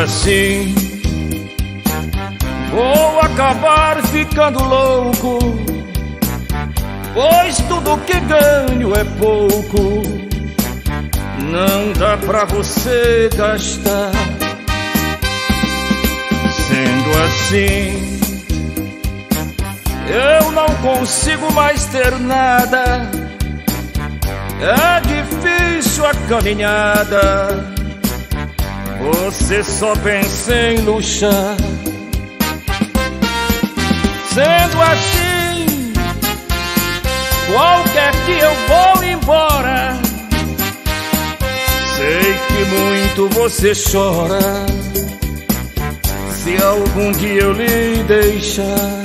assim, vou acabar ficando louco, pois tudo que ganho é pouco, não dá pra você gastar. Sendo assim, eu não consigo mais ter nada, é difícil a caminhada, você só pensa em luxar. Sendo assim, qualquer dia eu vou embora, sei que muito você chora, se algum dia eu lhe deixar.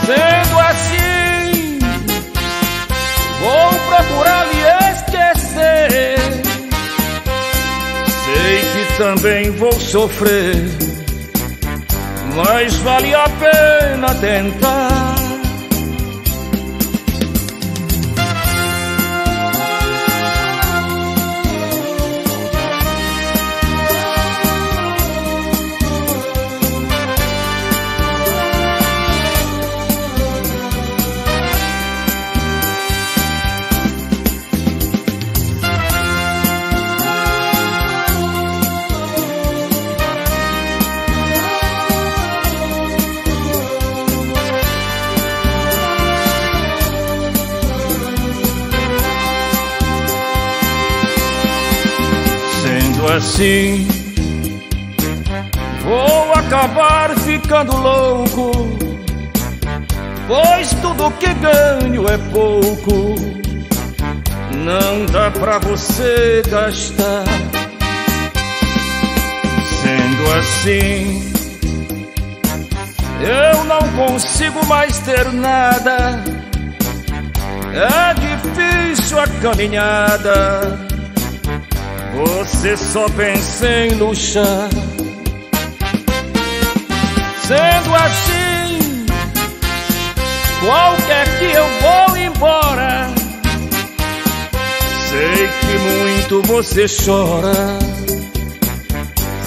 Sendo assim, vou procurar lhe esquecer, sei que também vou sofrer, mas vale a pena tentar. Assim, vou acabar ficando louco, pois tudo que ganho é pouco, não dá pra você gastar. Sendo assim, eu não consigo mais ter nada, é difícil a caminhada, você só pensa em luxar. Sendo assim, qualquer dia eu vou embora, sei que muito você chora,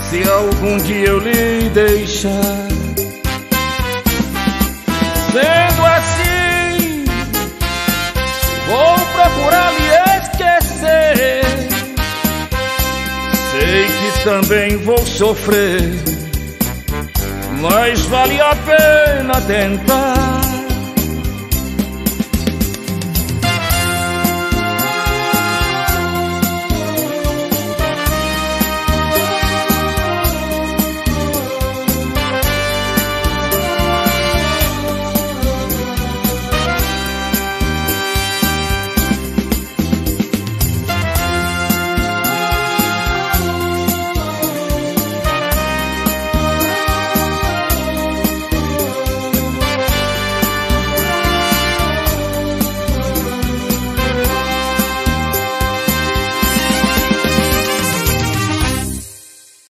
se algum dia eu lhe deixar. Sendo assim, vou procurar lhe esquecer, sei que também vou sofrer, mas vale a pena tentar.